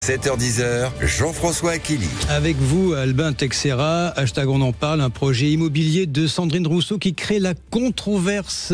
7h10, Jean-François Aquili. Avec vous, Albin Texera, hashtag on en parle, un projet immobilier de Sandrine Rousseau qui crée la controverse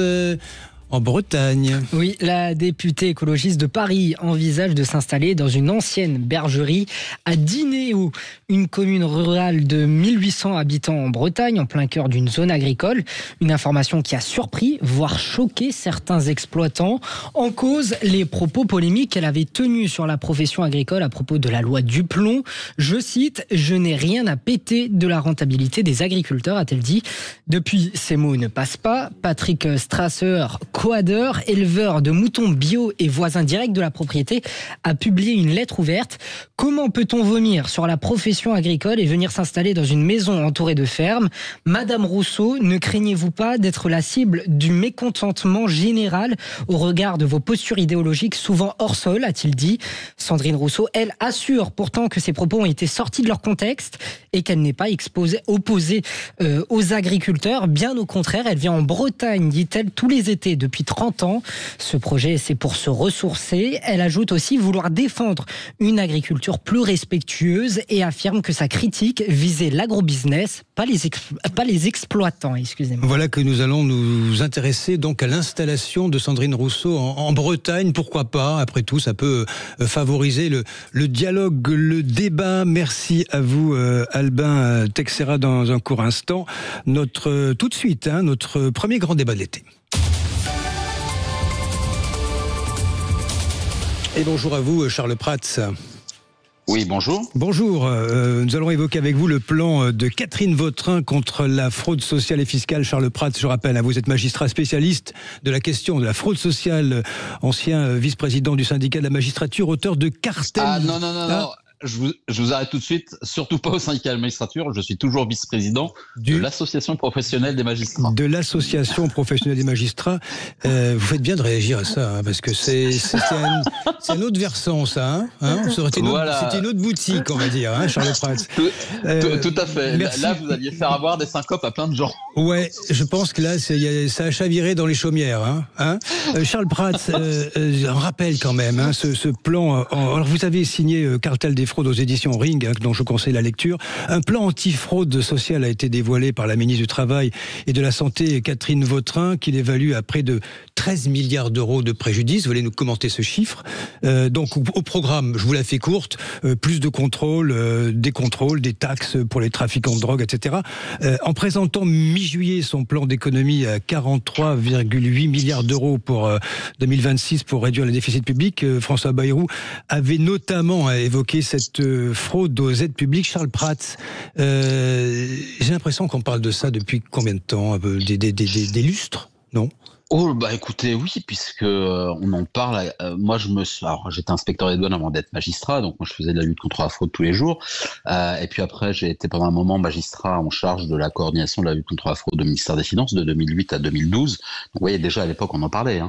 en Bretagne. Oui, la députée écologiste de Paris envisage de s'installer dans une ancienne bergerie à Dinéo, une commune rurale de 1800 habitants en Bretagne, en plein cœur d'une zone agricole. Une information qui a surpris, voire choqué certains exploitants. En cause, les propos polémiques qu'elle avait tenus sur la profession agricole à propos de la loi Duplon. Je cite, « Je n'ai rien à péter de la rentabilité des agriculteurs », a-t-elle dit. Depuis, ces mots ne passent pas. Patrick Strasser, coadeur, éleveur de moutons bio et voisin direct de la propriété, a publié une lettre ouverte. Comment peut-on vomir sur la profession agricole et venir s'installer dans une maison entourée de fermes ? Madame Rousseau, ne craignez-vous pas d'être la cible du mécontentement général au regard de vos postures idéologiques souvent hors sol, a-t-il dit. Sandrine Rousseau, elle, assure pourtant que ses propos ont été sortis de leur contexte et qu'elle n'est pas opposée aux agriculteurs. Bien au contraire, elle vient en Bretagne, dit-elle, tous les étés depuis 30 ans. Ce projet, c'est pour se ressourcer. Elle ajoute aussi vouloir défendre une agriculture plus respectueuse et affirme que sa critique visait l'agrobusiness, pas les exploitants, excusez-moi. Voilà que nous allons nous intéresser donc à l'installation de Sandrine Rousseau en Bretagne. Pourquoi pas ? Après tout, ça peut favoriser le dialogue, le débat. Merci à vous, Albin Texera, dans un court instant. Tout de suite, notre premier grand débat de l'été. Et bonjour à vous, Charles Prats. Oui, bonjour. Bonjour. Nous allons évoquer avec vous le plan de Catherine Vautrin contre la fraude sociale et fiscale. Charles Prats, je rappelle, vous êtes magistrat spécialiste de la question de la fraude sociale, ancien vice-président du syndicat de la magistrature, auteur de Cartel. Ah non. Je vous arrête tout de suite, surtout pas au syndicat de la magistrature, je suis toujours vice-président de l'association professionnelle des magistrats. De l'association professionnelle des magistrats. Vous faites bien de réagir à ça, parce que c'est un autre versant, ça. C'était une autre boutique, on va dire, Charles Prats. Tout à fait. Merci. Là, vous alliez faire avoir des syncopes à plein de gens. Ouais, je pense que là, ça a chaviré dans les chaumières. Charles Prats, un rappel quand même, ce plan. Alors, vous avez signé Cartel des fraudes aux éditions Ring, dont je conseille la lecture. Un plan anti-fraude sociale a été dévoilé par la ministre du Travail et de la Santé, Catherine Vautrin, qu'il évalue à près de 13 milliards d'euros de préjudice. Vous allez nous commenter ce chiffre. Donc, au programme, je vous la fais courte, plus de contrôles, des contrôles, des taxes pour les trafiquants de drogue, etc. En présentant mi-juillet son plan d'économie à 43,8 milliards d'euros pour 2026 pour réduire le déficit public, François Bayrou avait notamment évoqué cette fraude aux aides publiques. Charles Prats, j'ai l'impression qu'on parle de ça depuis combien de temps ? Des lustres, non ? Oh, écoutez, oui, puisque on en parle. Moi, alors, j'étais inspecteur des douanes avant d'être magistrat, donc moi, je faisais de la lutte contre la fraude tous les jours. Et puis après, j'ai été pendant un moment magistrat en charge de la coordination de la lutte contre la fraude au ministère des Finances de 2008 à 2012. Donc, vous voyez, déjà à l'époque, on en parlait.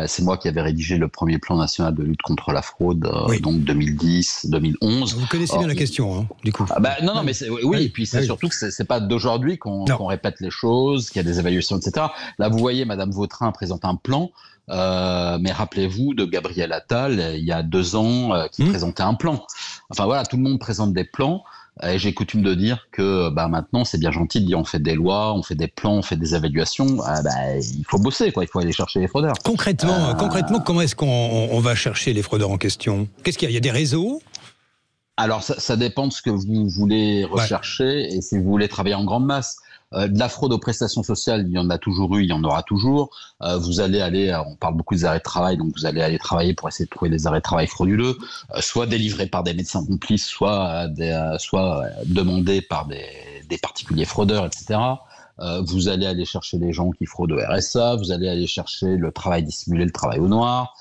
C'est moi qui avais rédigé le premier plan national de lutte contre la fraude, donc 2010-2011. Vous connaissez bien la question, du coup. Non, mais oui, et puis c'est surtout que c'est pas d'aujourd'hui qu'on répète les choses, qu'il y a des évaluations, etc. Là, vous voyez, Madame Vautrin présente un plan, mais rappelez-vous de Gabriel Attal, il y a 2 ans, qui présentait un plan. Enfin voilà, tout le monde présente des plans. Et j'ai coutume de dire que maintenant c'est bien gentil de dire on fait des lois, on fait des plans, on fait des évaluations. Il faut bosser, il faut aller chercher les fraudeurs. Concrètement, comment est-ce qu'on va chercher les fraudeurs en question ? Qu'est-ce qu'il y a ? Il y a des réseaux ? Alors ça dépend de ce que vous voulez rechercher et si vous voulez travailler en grande masse. De la fraude aux prestations sociales, il y en a toujours eu, il y en aura toujours. Vous allez aller, on parle beaucoup des arrêts de travail, donc vous allez aller travailler pour essayer de trouver des arrêts de travail frauduleux, soit délivrés par des médecins complices, soit demandés par des particuliers fraudeurs, etc. Vous allez aller chercher les gens qui fraudent au RSA, vous allez aller chercher le travail dissimulé, le travail au noir.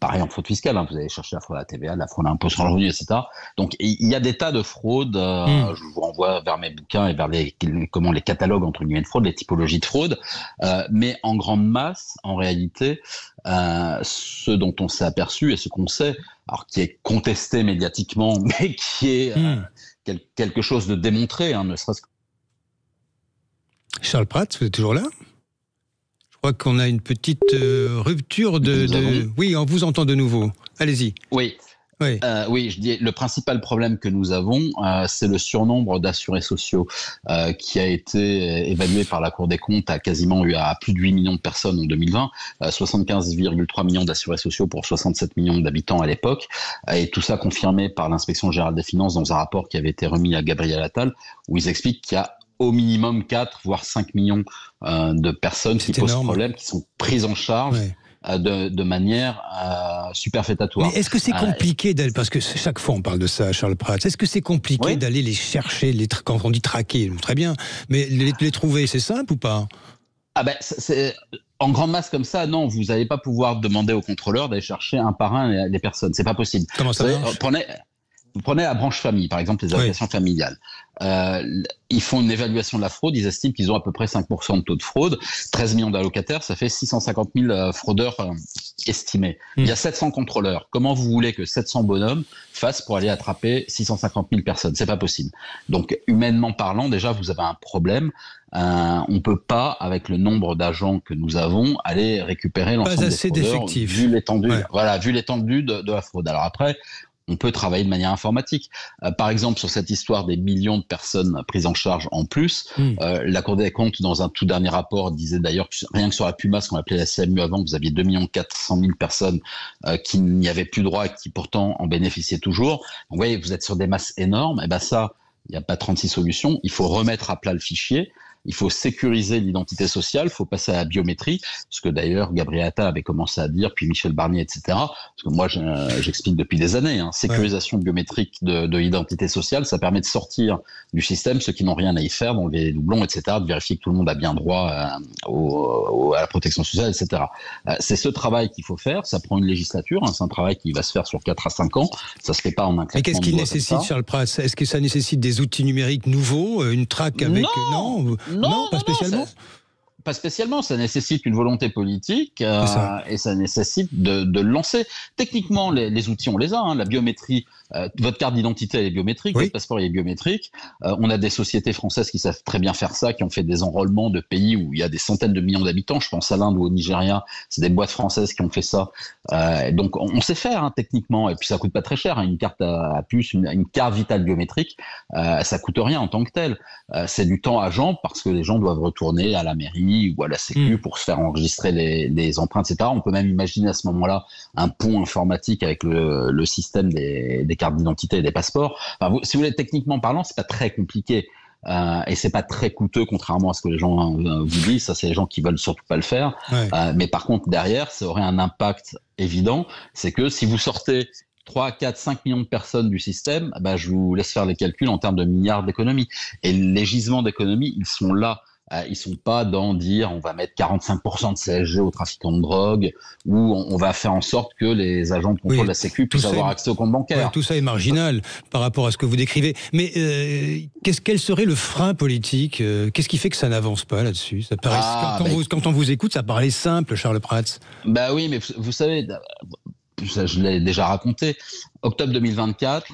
Pareil en fraude fiscale, vous allez chercher la fraude à la TVA, la fraude à l'impôt sur le revenu, etc. Donc il y a des tas de fraudes. Je vous renvoie vers mes bouquins et vers les catalogues entre guillemets de fraude, les typologies de fraude. Mais en grande masse, en réalité, ce dont on s'est aperçu et ce qu'on sait, alors qui est contesté médiatiquement, mais qui est quelque chose de démontré, ne serait-ce que. Charles Prats, vous êtes toujours là ? Je crois qu'on a une petite rupture de... Oui, on vous entend de nouveau. Allez-y. Oui. Oui. Oui, je dis le principal problème que nous avons, c'est le surnombre d'assurés sociaux qui a été évalué par la Cour des comptes à plus de 8 millions de personnes en 2020, 75,3 millions d'assurés sociaux pour 67 millions d'habitants à l'époque, et tout ça confirmé par l'Inspection générale des finances dans un rapport qui avait été remis à Gabriel Attal, où ils expliquent qu'il y a au minimum 4 voire 5 millions de personnes qui posent problème, qui sont prises en charge. Ouais. De manière superfétatoire. Mais est-ce que c'est compliqué d'aller, parce que chaque fois on parle de ça, Charles Prats, est-ce que c'est compliqué d'aller les chercher, quand on dit traquer, très bien, mais les trouver, c'est simple ou pas ? En grande masse comme ça, non, vous n'allez pas pouvoir demander aux contrôleurs d'aller chercher un par un les personnes, c'est pas possible. Comment ça marche ? Vous prenez la branche famille, par exemple, les allocations familiales. Ils font une évaluation de la fraude, ils estiment qu'ils ont à peu près 5% de taux de fraude. 13 millions d'allocataires, ça fait 650 000 fraudeurs estimés. Il y a 700 contrôleurs. Comment vous voulez que 700 bonhommes fassent pour aller attraper 650 000 personnes ? C'est pas possible. Donc, humainement parlant, déjà, vous avez un problème. On peut pas, avec le nombre d'agents que nous avons, aller récupérer l'ensemble des fraudeurs. Pas assez d'effectifs. Vu l'étendue, vu l'étendue de la fraude. Alors après, on peut travailler de manière informatique. Par exemple, sur cette histoire des millions de personnes prises en charge en plus, la Cour des comptes, dans un tout dernier rapport, disait d'ailleurs que rien que sur la PUMA, ce qu'on appelait la CMU avant, vous aviez 2 400 000 personnes qui n'y avaient plus droit et qui pourtant en bénéficiaient toujours. Donc, vous voyez, vous êtes sur des masses énormes. Et ça, il n'y a pas 36 solutions. Il faut remettre à plat le fichier. Il faut sécuriser l'identité sociale, il faut passer à la biométrie, ce que d'ailleurs Gabriel Attal avait commencé à dire, puis Michel Barnier, etc. Parce que moi, j'explique depuis des années, sécurisation biométrique de l'identité sociale, ça permet de sortir du système ceux qui n'ont rien à y faire, dont les doublons, etc., de vérifier que tout le monde a bien droit à la protection sociale, etc. C'est ce travail qu'il faut faire, ça prend une législature, c'est un travail qui va se faire sur 4 à 5 ans, ça se fait pas en un claquement de doigts. Mais qu'est-ce qu'il nécessite, Charles Prats ? Est-ce que ça nécessite des outils numériques nouveaux, une traque avec... Non, pas spécialement. Pas spécialement, ça nécessite une volonté politique et ça nécessite de lancer. Techniquement, les outils, on les a. La biométrie, votre carte d'identité, elle est biométrique, votre passeport, il est biométrique. On a des sociétés françaises qui savent très bien faire ça, qui ont fait des enrôlements de pays où il y a des centaines de millions d'habitants. Je pense à l'Inde ou au Nigeria, c'est des boîtes françaises qui ont fait ça. Donc, on sait faire techniquement, et puis ça coûte pas très cher. Une carte à puce, une carte vitale biométrique, ça coûte rien en tant que tel. C'est du temps à jambes parce que les gens doivent retourner à la mairie ou à la Sécu pour se faire enregistrer les empreintes, etc. On peut même imaginer à ce moment-là un pont informatique avec le système des cartes d'identité et des passeports. Enfin, si vous voulez, techniquement parlant, c'est pas très compliqué. Et c'est pas très coûteux, contrairement à ce que les gens vous disent. Ça, c'est les gens qui veulent surtout pas le faire. Mais par contre, derrière, ça aurait un impact évident. C'est que si vous sortez 3, 4, 5 millions de personnes du système, je vous laisse faire les calculs en termes de milliards d'économies. Et les gisements d'économies, ils sont là. Ils sont pas dans dire on va mettre 45% de CSG aux trafiquants de drogue ou on va faire en sorte que les agents de contrôle de la Sécu puissent avoir accès au compte bancaire. Tout ça est marginal par rapport à ce que vous décrivez. Mais quel serait le frein politique ? Qu'est-ce qui fait que ça n'avance pas là-dessus ? Ça paraît, quand on vous écoute, ça paraît simple, Charles Prats. Oui, mais vous savez, je l'ai déjà raconté. Octobre 2024,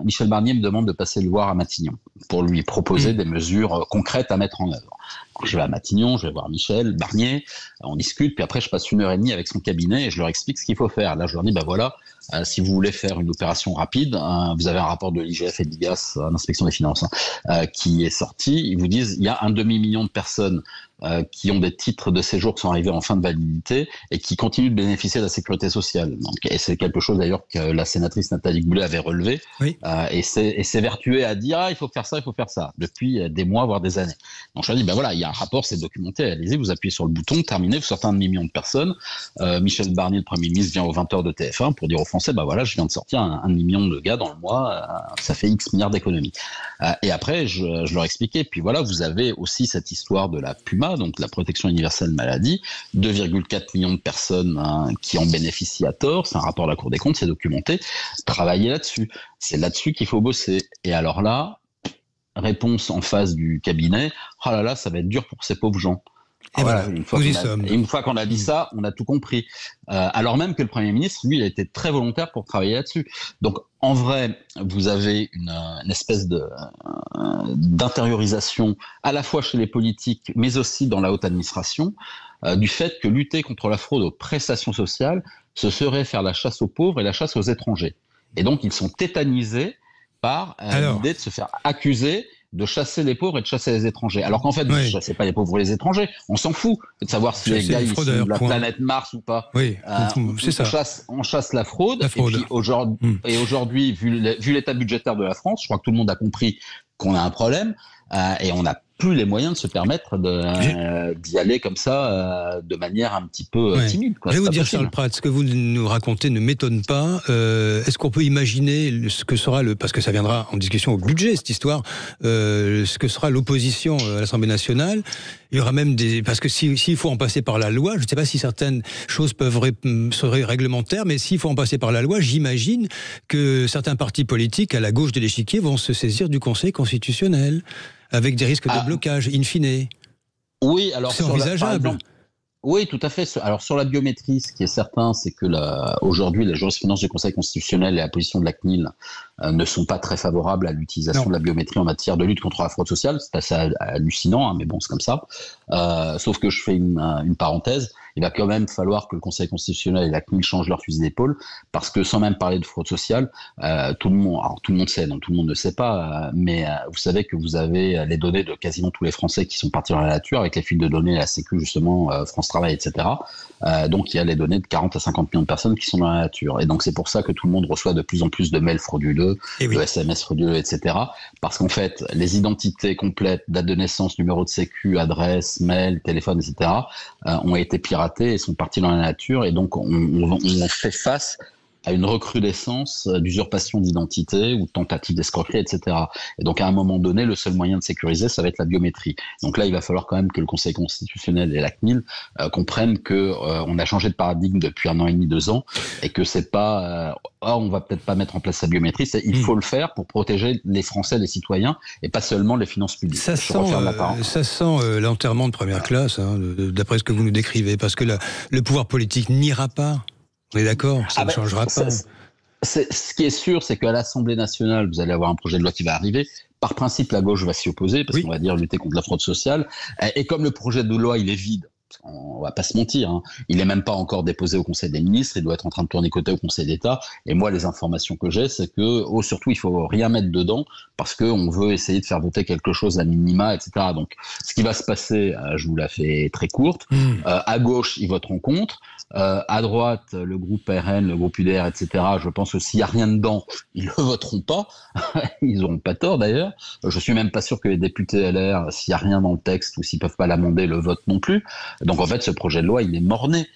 Michel Barnier me demande de passer le voir à Matignon pour lui proposer des mesures concrètes à mettre en œuvre. Donc, je vais à Matignon, je vais voir Michel Barnier, on discute, puis après je passe 1h30 avec son cabinet et je leur explique ce qu'il faut faire. Là, je leur dis, voilà, si vous voulez faire une opération rapide, vous avez un rapport de l'IGF et de l'IGAS, l'Inspection des Finances, qui est sorti. Ils vous disent, il y a 1,5 million de personnes qui ont des titres de séjour qui sont arrivés en fin de validité et qui continuent de bénéficier de la sécurité sociale. Donc, et c'est quelque chose d'ailleurs que la sénatrice Nathalie Goulet avait relevé et s'évertuait à dire il faut faire ça depuis des mois voire des années. Donc je leur dis il y a un rapport, c'est documenté, allez-y, vous appuyez sur le bouton, terminez, vous sortez 1,5 million de personnes. Michel Barnier, le Premier ministre, vient aux 20h de TF1 pour dire aux Français je viens de sortir 1,5 million de gars dans le mois, ça fait X milliards d'économies. Et après je leur expliquais, puis vous avez aussi cette histoire de la PUMA, donc la protection universelle maladie, 2,4 millions de personnes qui en bénéficient à tort, c'est un rapport de la Cour des comptes, c'est documenté, travailler là-dessus, c'est là-dessus qu'il faut bosser. Et alors là, réponse en face du cabinet, ça va être dur pour ces pauvres gens. Et une fois qu'on a dit ça, on a tout compris. Alors même que le Premier ministre, lui, il a été très volontaire pour travailler là-dessus. Donc, en vrai, vous avez une espèce d'intériorisation à la fois chez les politiques, mais aussi dans la haute administration, du fait que lutter contre la fraude aux prestations sociales, ce serait faire la chasse aux pauvres et la chasse aux étrangers. Et donc, ils sont tétanisés par l'idée de se faire accuser de chasser les pauvres et de chasser les étrangers. Alors qu'en fait, vous ne chassez pas les pauvres ou les étrangers. On s'en fout de savoir si les gars ils sont de la planète Mars ou pas. Oui, c'est ça. On chasse la fraude. Et puis aujourd'hui, vu l'état budgétaire de la France, je crois que tout le monde a compris qu'on a un problème et on n'a plus les moyens de se permettre d'y aller comme ça de manière un petit peu timide. Je vais vous dire, Charles Prats, ce que vous nous racontez ne m'étonne pas. Est-ce qu'on peut imaginer ce que sera parce que ça viendra en discussion au budget, cette histoire, ce que sera l'opposition à l'Assemblée nationale? Il y aura même parce que s'il faut en passer par la loi, je ne sais pas si certaines choses seraient réglementaires, mais s'il faut en passer par la loi, j'imagine que certains partis politiques à la gauche de l'échiquier vont se saisir du Conseil constitutionnel, avec des risques de blocage, in fine. Oui, alors c'est envisageable. Oui, tout à fait. Alors sur la biométrie, ce qui est certain, c'est que aujourd'hui, la jurisprudence du Conseil constitutionnel et la position de la CNIL ne sont pas très favorables à l'utilisation de la biométrie en matière de lutte contre la fraude sociale. C'est assez hallucinant, mais bon, c'est comme ça. Sauf que je fais une parenthèse. Il va quand même falloir que le Conseil constitutionnel et la CNIL changent leur fusil d'épaule, parce que sans même parler de fraude sociale, tout le monde sait, non, tout le monde ne sait pas, mais vous savez que vous avez les données de quasiment tous les Français qui sont partis dans la nature, avec les fils de données, la Sécu justement, France Travail, etc. Donc il y a les données de 40 à 50 millions de personnes qui sont dans la nature. Et donc c'est pour ça que tout le monde reçoit de plus en plus de mails frauduleux, de SMS frauduleux, etc. Parce qu'en fait, les identités complètes, date de naissance, numéro de Sécu, adresse, mail, téléphone, etc. Ont été piratées et sont partis dans la nature. Et donc on fait face à une recrudescence d'usurpation d'identité ou de tentative d'escroquerie, etc. Et donc, à un moment donné, le seul moyen de sécuriser, ça va être la biométrie. Donc là, il va falloir quand même que le Conseil constitutionnel et la CNIL comprennent que on a changé de paradigme depuis 1 an et demi, 2 ans, et que c'est pas on va peut-être pas mettre en place la biométrie, il faut le faire pour protéger les Français, les citoyens, et pas seulement les finances publiques. Ça sent l'enterrement de première classe, d'après ce que vous nous décrivez, parce que le pouvoir politique n'ira pas. On est d'accord, ça ne changera pas. Ce qui est sûr, c'est qu'à l'Assemblée nationale, vous allez avoir un projet de loi qui va arriver. Par principe, la gauche va s'y opposer, parce qu'on va dire lutter contre la fraude sociale. Et comme le projet de loi, il est vide, on va pas se mentir, il n'est même pas encore déposé au Conseil des ministres, il doit être en train de tourner côté au Conseil d'État. Et moi, les informations que j'ai, c'est que surtout, il faut rien mettre dedans, parce qu'on veut essayer de faire voter quelque chose à minima, etc. Donc, ce qui va se passer, je vous la fais très courte, à gauche, ils voteront contre. À droite, le groupe RN, le groupe UDR, etc., je pense que s'il n'y a rien dedans, ils ne le voteront pas. Ils n'auront pas tort d'ailleurs. Je suis même pas sûr que les députés LR, s'il n'y a rien dans le texte ou s'ils ne peuvent pas l'amender, le votent non plus. Donc en fait, ce projet de loi, il est mort-né.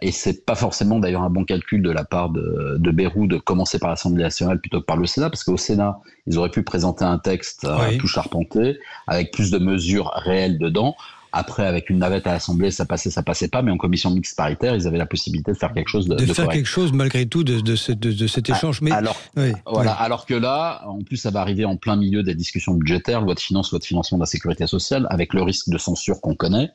Et c'est pas forcément d'ailleurs un bon calcul de la part de Bayrou de commencer par l'Assemblée nationale plutôt que par le Sénat, parce qu'au Sénat, ils auraient pu présenter un texte tout charpenté, avec plus de mesures réelles dedans. Après, avec une navette à l'Assemblée, ça passait pas, mais en commission mixte paritaire, ils avaient la possibilité de faire quelque chose de faire correct. Quelque chose malgré tout de cet échange. Mais alors que là, en plus, ça va arriver en plein milieu des discussions budgétaires, loi de finances, loi de financement de la sécurité sociale, avec le risque de censure qu'on connaît.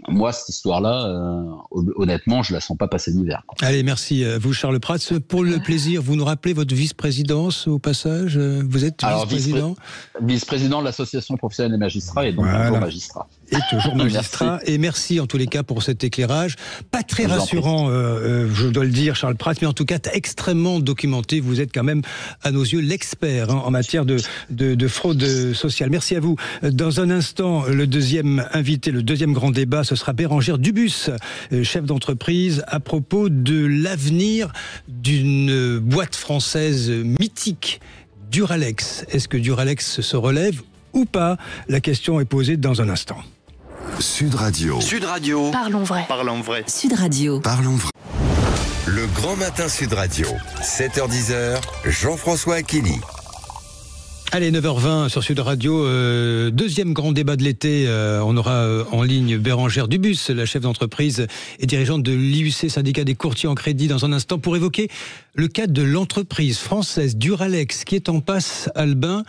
Moi, cette histoire-là, honnêtement, je la sens pas passer l'hiver. Allez, merci vous, Charles Prats. Pour le plaisir, vous nous rappelez votre vice-présidence au passage. Vous êtes vice-président. Vice-président de l'association professionnelle des magistrats et donc toujours magistrat. Et toujours magistrat. Et merci en tous les cas pour cet éclairage. Pas très rassurant, je dois le dire, Charles Prats, mais en tout cas extrêmement documenté. Vous êtes quand même, à nos yeux, l'expert en matière de fraude sociale. Merci à vous. Dans un instant, le deuxième invité, le deuxième grand débat, ce sera Bérengère Dubus, chef d'entreprise, à propos de l'avenir d'une boîte française mythique, Duralex. Est-ce que Duralex se relève ou pas? La question est posée dans un instant. Sud Radio. Sud Radio. Parlons vrai. Parlons vrai. Sud Radio. Parlons vrai. Le grand matin Sud Radio. 7h-10h, Jean-François Aquili. Allez, 9h20 sur Sud Radio, deuxième grand débat de l'été. On aura en ligne Bérengère Dubus, la chef d'entreprise et dirigeante de l'IUC, syndicat des courtiers en crédit, dans un instant pour évoquer le cas de l'entreprise française Duralex qui est en passe, Albin,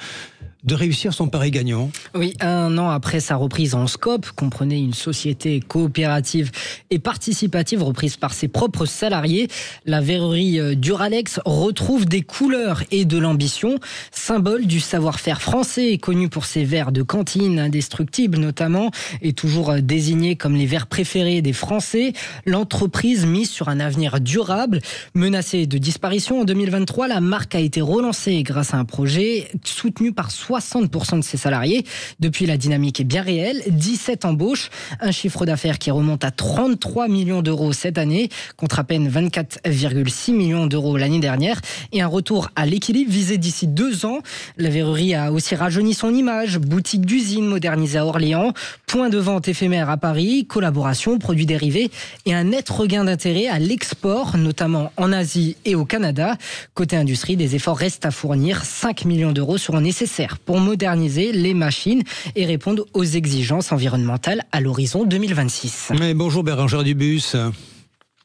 de réussir son pari gagnant. Oui, 1 an après sa reprise en scope, comprenez une société coopérative et participative reprise par ses propres salariés, la verrerie Duralex retrouve des couleurs et de l'ambition, symbole du savoir-faire français, connu pour ses verres de cantine indestructibles notamment, et toujours désigné comme les verres préférés des Français. L'entreprise mise sur un avenir durable, menacée de disparition en 2023, la marque a été relancée grâce à un projet soutenu par 60% de ses salariés. Depuis, la dynamique est bien réelle. 17 embauches, un chiffre d'affaires qui remonte à 33 millions d'euros cette année, contre à peine 24,6 millions d'euros l'année dernière, et un retour à l'équilibre visé d'ici 2 ans. La verrerie a aussi rajeuni son image, boutique d'usine modernisée à Orléans, point de vente éphémère à Paris, collaboration, produits dérivés et un net regain d'intérêt à l'export, notamment en Asie et au Canada. Côté industrie, des efforts restent à fournir. 5 millions d'euros seront nécessaires pour moderniser les machines et répondre aux exigences environnementales à l'horizon 2026. Mais bonjour Bérengère Dubus.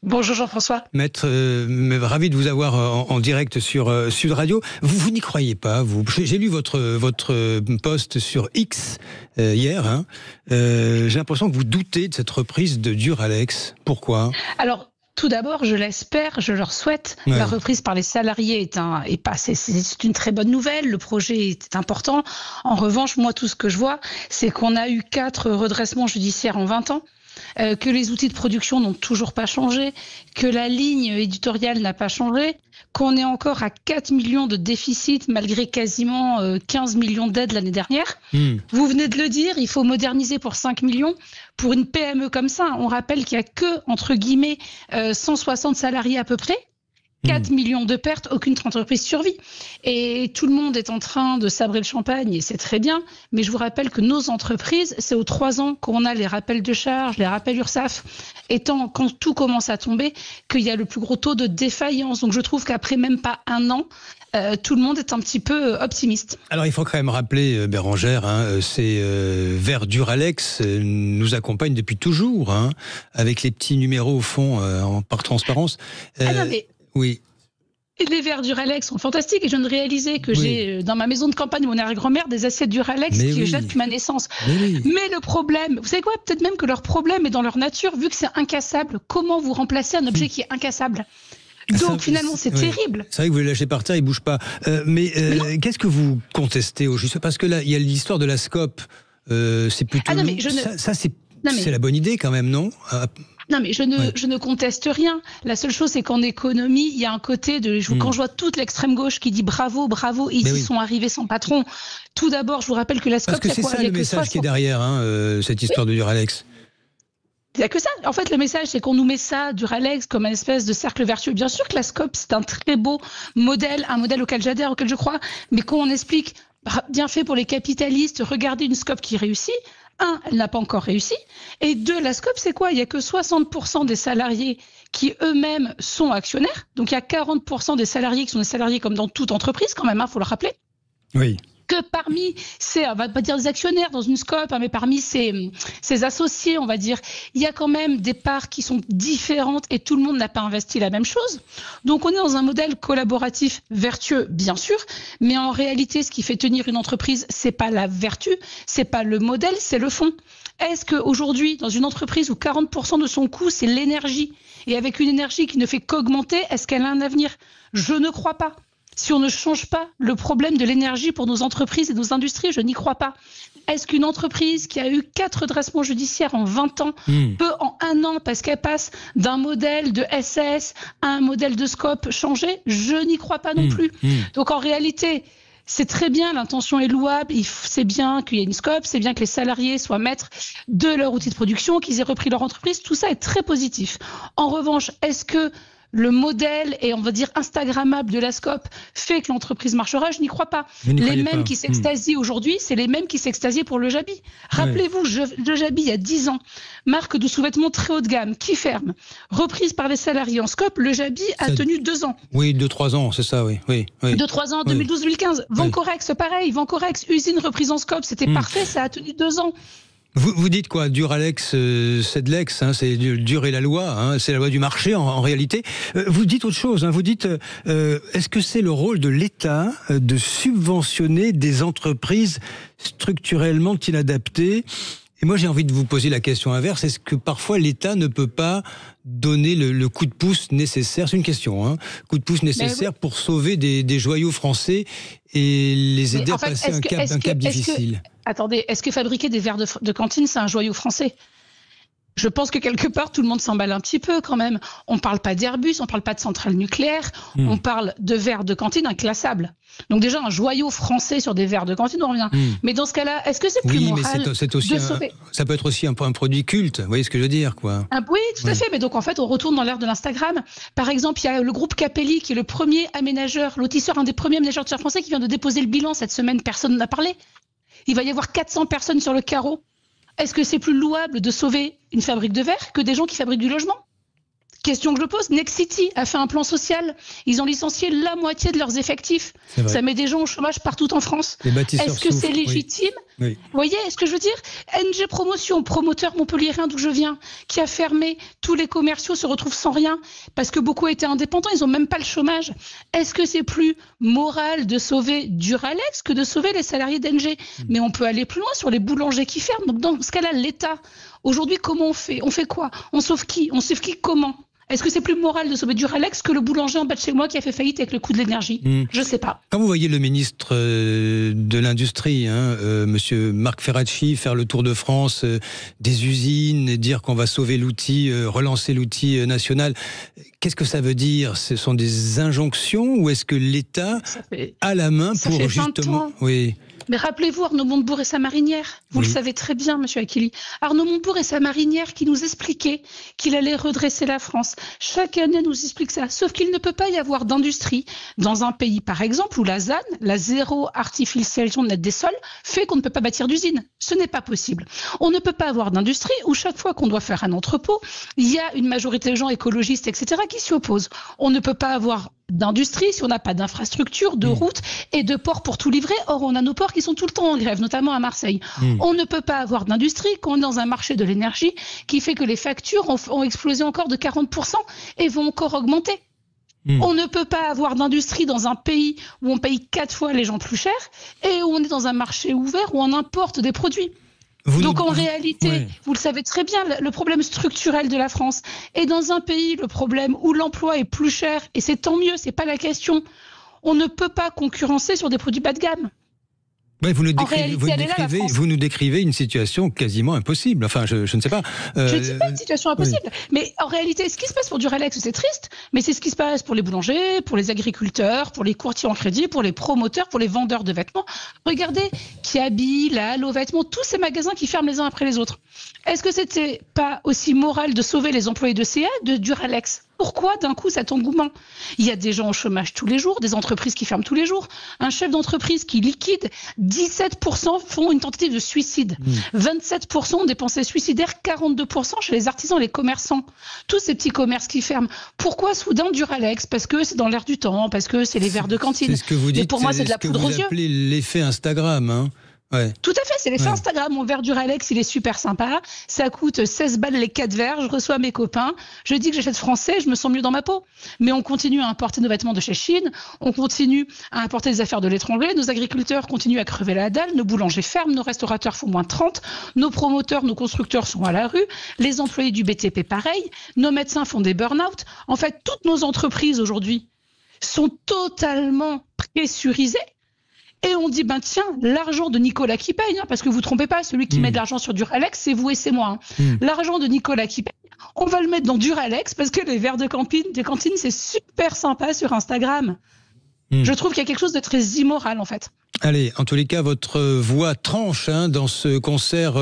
Bonjour Jean-François. Maître, ravi de vous avoir en direct sur Sud Radio. Vous n'y croyez pas, vous. J'ai lu votre post sur X hier. Hein. J'ai l'impression que vous doutez de cette reprise de Duralex. Pourquoi ? Alors, tout d'abord, je l'espère, je leur souhaite. Ouais. La reprise par les salariés c'est une très bonne nouvelle. Le projet est important. En revanche, moi, tout ce que je vois, c'est qu'on a eu 4 redressements judiciaires en 20 ans. Que les outils de production n'ont toujours pas changé, que la ligne éditoriale n'a pas changé, qu'on est encore à 4 millions de déficit malgré quasiment 15 millions d'aides l'année dernière. Vous venez de le dire, il faut moderniser pour 5 millions. Pour une PME comme ça, on rappelle qu'il n'y a que, entre guillemets, 160 salariés à peu près. 4 millions de pertes, aucune entreprise survit. Et tout le monde est en train de sabrer le champagne, et c'est très bien. Mais je vous rappelle que nos entreprises, c'est aux 3 ans qu'on a les rappels de charges, les rappels URSSAF, étant quand tout commence à tomber, qu'il y a le plus gros taux de défaillance. Donc je trouve qu'après même pas 1 an, tout le monde est un petit peu optimiste. Alors il faut quand même rappeler, Bérengère, ces verres Duralex nous accompagnent depuis toujours, avec les petits numéros au fond par transparence. Non, mais... Oui. Et les verres Duralex sont fantastiques, et je viens de réaliser que j'ai dans ma maison de campagne, mon arrière-grand-mère, des assiettes Duralex que j'ai depuis ma naissance. Mais le problème, vous savez quoi, peut-être même que leur problème est dans leur nature, vu que c'est incassable. Comment vous remplacez un objet qui est incassable ? Donc finalement, c'est terrible. C'est vrai que vous les lâchez par terre, ils ne bougent pas. Mais qu'est-ce que vous contestez au juste ? Parce que là, il y a l'histoire de la SCOP. C'est plutôt c'est la bonne idée quand même, non ? Non, mais je ne conteste rien. La seule chose, c'est qu'en économie, il y a un côté quand je vois toute l'extrême gauche qui dit bravo, ils y sont arrivés sans patron. Tout d'abord, je vous rappelle que la SCOP, parce que c'est ça le message qui est derrière cette histoire de Duralex. Il n'y a que ça. En fait, le message, c'est qu'on nous met ça, Duralex, comme une espèce de cercle vertueux. Bien sûr que la SCOP, c'est un très beau modèle, un modèle auquel j'adhère, auquel je crois, mais quand on explique, bien fait pour les capitalistes, regardez une SCOP qui réussit. 1, elle n'a pas encore réussi. Et 2, la SCOP, c'est quoi ? Il n'y a que 60% des salariés qui eux-mêmes sont actionnaires. Donc il y a 40% des salariés qui sont des salariés comme dans toute entreprise quand même, faut le rappeler. Oui. Que parmi ces, on va pas dire des actionnaires dans une SCOP, mais parmi ces associés, on va dire, il y a quand même des parts qui sont différentes et tout le monde n'a pas investi la même chose. Donc on est dans un modèle collaboratif vertueux, bien sûr, mais en réalité, ce qui fait tenir une entreprise, c'est pas la vertu, c'est pas le modèle, c'est le fond. Est-ce qu'aujourd'hui, dans une entreprise où 40% de son coût, c'est l'énergie, et avec une énergie qui ne fait qu'augmenter, est-ce qu'elle a un avenir ? Je ne crois pas. Si on ne change pas le problème de l'énergie pour nos entreprises et nos industries, je n'y crois pas. Est-ce qu'une entreprise qui a eu 4 redressements judiciaires en 20 ans peut en 1 an, parce qu'elle passe d'un modèle de SS à un modèle de SCOP, changer ? Je n'y crois pas non plus. Donc en réalité, c'est très bien, l'intention est louable, c'est bien qu'il y ait une SCOP, c'est bien que les salariés soient maîtres de leur outil de production, qu'ils aient repris leur entreprise, tout ça est très positif. En revanche, est-ce que le modèle et on va dire instagrammable de la SCOP fait que l'entreprise marchera, je n'y crois pas. Les mêmes qui s'extasient aujourd'hui, c'est les mêmes qui s'extasiaient pour le Jabi. Rappelez-vous, le Jabi, il y a 10 ans, marque de sous-vêtements très haut de gamme, qui ferme, reprise par les salariés en SCOP, le Jabi a tenu 2 ans. Oui, 2-3 ans, c'est ça, oui. 2-3 ans, 2012-2015. Vancorex, pareil, Vancorex, usine reprise en SCOP, c'était parfait, ça a tenu 2 ans. Vous dites quoi? Duralex, Sedlex, c'est dur et la loi, c'est la loi du marché en réalité. Vous dites autre chose, vous dites, est-ce que c'est le rôle de l'État de subventionner des entreprises structurellement inadaptées? Et moi j'ai envie de vous poser la question inverse, est-ce que parfois l'État ne peut pas donner le coup de pouce nécessaire, c'est une question, coup de pouce nécessaire pour sauver des joyaux français et les aider à passer un cap difficile? Attendez, est-ce que fabriquer des verres de cantine, c'est un joyau français? Je pense que quelque part, tout le monde s'emballe un petit peu quand même. On ne parle pas d'Airbus, on ne parle pas de centrales nucléaires, on parle de verres de cantine inclassables. Donc déjà, un joyau français sur des verres de cantine, on revient. Mais dans ce cas-là, est-ce que c'est plus moral c'est aussi de sauver... Ça peut être aussi un produit culte, vous voyez ce que je veux dire, quoi. Oui, tout à fait, mais donc en fait, on retourne dans l'ère de l'Instagram. Par exemple, il y a le groupe Capelli, qui est le premier aménageur, lotisseur, un des premiers aménageurs de terre français, qui vient de déposer le bilan cette semaine, personne n'a parlé. Il va y avoir 400 personnes sur le carreau. Est-ce que c'est plus louable de sauver une fabrique de verre que des gens qui fabriquent du logement? Question que je pose. Nexity a fait un plan social. Ils ont licencié la moitié de leurs effectifs. Ça met des gens au chômage partout en France. Est-ce que c'est légitime? Oui. Vous voyez ce que je veux dire? NG Promotion, promoteur montpelliérain d'où je viens, qui a fermé, tous les commerciaux se retrouvent sans rien parce que beaucoup étaient indépendants, ils n'ont même pas le chômage. Est-ce que c'est plus moral de sauver Duralex que de sauver les salariés d'NG? Mais on peut aller plus loin sur les boulangers qui ferment. Donc dans ce cas-là, l'État, aujourd'hui, comment on fait? On fait quoi? On sauve qui? On sauve qui comment? Est-ce que c'est plus moral de sauver Duralex que le boulanger en bas de chez moi qui a fait faillite avec le coût de l'énergie? Je ne sais pas. Quand vous voyez le ministre de l'Industrie, monsieur Marc Ferracci, faire le tour de France des usines, dire qu'on va sauver l'outil, relancer l'outil national, qu'est-ce que ça veut dire? Ce sont des injonctions ou est-ce que l'État a la main pour justement... Oui. Mais rappelez-vous Arnaud Montebourg et sa marinière, vous le savez très bien, monsieur Akili. Arnaud Montebourg et sa marinière qui nous expliquaient qu'il allait redresser la France. Chaque année nous explique ça, sauf qu'il ne peut pas y avoir d'industrie dans un pays, par exemple, où la ZAN, la zéro artificialisation nette des sols, fait qu'on ne peut pas bâtir d'usine. Ce n'est pas possible. On ne peut pas avoir d'industrie où chaque fois qu'on doit faire un entrepôt, il y a une majorité de gens écologistes, etc., qui s'y opposent. On ne peut pas avoir d'industrie si on n'a pas d'infrastructures, de routes et de ports pour tout livrer. Or, on a nos ports qui sont tout le temps en grève, notamment à Marseille. On ne peut pas avoir d'industrie quand on est dans un marché de l'énergie qui fait que les factures ont explosé encore de 40% et vont encore augmenter. On ne peut pas avoir d'industrie dans un pays où on paye 4 fois les gens plus cher et où on est dans un marché ouvert où on importe des produits. Donc en réalité, vous le savez très bien, le problème structurel de la France est dans un pays, le problème où l'emploi est plus cher, et c'est tant mieux, c'est pas la question. On ne peut pas concurrencer sur des produits bas de gamme. Ouais, vous nous décrivez une situation quasiment impossible. Enfin, je ne sais pas. Je ne dis pas une situation impossible. Mais en réalité, ce qui se passe pour Duralex, c'est triste. Mais c'est ce qui se passe pour les boulangers, pour les agriculteurs, pour les courtiers en crédit, pour les promoteurs, pour les vendeurs de vêtements. Regardez, Kiabi, la Halo Vêtements, tous ces magasins qui ferment les uns après les autres. Est-ce que c'était pas aussi moral de sauver les employés de CA, de Duralex? Pourquoi d'un coup cet engouement? Il y a des gens au chômage tous les jours, des entreprises qui ferment tous les jours. Un chef d'entreprise qui liquide, 17% font une tentative de suicide. 27% ont des pensées suicidaires, 42% chez les artisans et les commerçants. Tous ces petits commerces qui ferment. Pourquoi soudain Duralex? Parce que c'est dans l'air du temps, parce que c'est les verres de cantine. C'est ce que vous dites. Mais pour moi, c'est de la poudre aux yeux. Vous appelez l'effet Instagram, Ouais. Tout à fait, c'est l'effet Instagram. Mon verre Duralex, il est super sympa. Ça coûte 16 balles les 4 verres. Je reçois mes copains. Je dis que j'achète français, je me sens mieux dans ma peau. Mais on continue à importer nos vêtements de chez Chine. On continue à importer des affaires de l'étranger. Nos agriculteurs continuent à crever la dalle. Nos boulangers ferment. Nos restaurateurs font moins 30. Nos promoteurs, nos constructeurs sont à la rue. Les employés du BTP, pareil. Nos médecins font des burn-out. En fait, toutes nos entreprises aujourd'hui sont totalement pressurisées. Et on dit, tiens, l'argent de Nicolas qui paye, parce que vous ne trompez pas, celui qui met de l'argent sur Duralex, c'est vous et c'est moi. L'argent de Nicolas qui paye, on va le mettre dans Duralex parce que les verres de cantine, c'est super sympa sur Instagram. Je trouve qu'il y a quelque chose de très immoral, en fait. Allez, en tous les cas, votre voix tranche dans ce concert,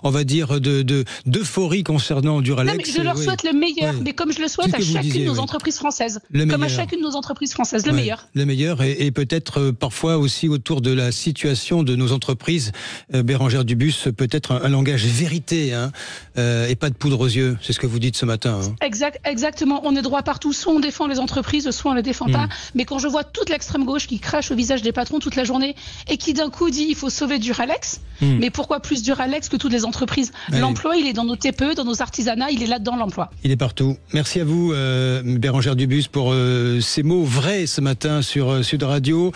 on va dire, d'euphorie concernant Duralex. Non, mais je leur souhaite le meilleur, mais comme je le souhaite à chacune de nos entreprises françaises. Comme à chacune de nos entreprises françaises, le meilleur. Le meilleur, et peut-être parfois aussi autour de la situation de nos entreprises. Bérangère Dubus, peut-être un langage vérité, et pas de poudre aux yeux. C'est ce que vous dites ce matin. Exactement. On est droit partout. Soit on défend les entreprises, soit on les défend pas. Mais quand je vois toute l'extrême gauche qui crache au visage des patrons toute la journée, et qui d'un coup dit il faut sauver Duralex. Mais pourquoi plus Duralex que toutes les entreprises? L'emploi, il est dans nos TPE, dans nos artisanats, il est là-dedans l'emploi. Il est partout. Merci à vous, Bérangère Dubus, pour ces mots vrais ce matin sur Sud Radio.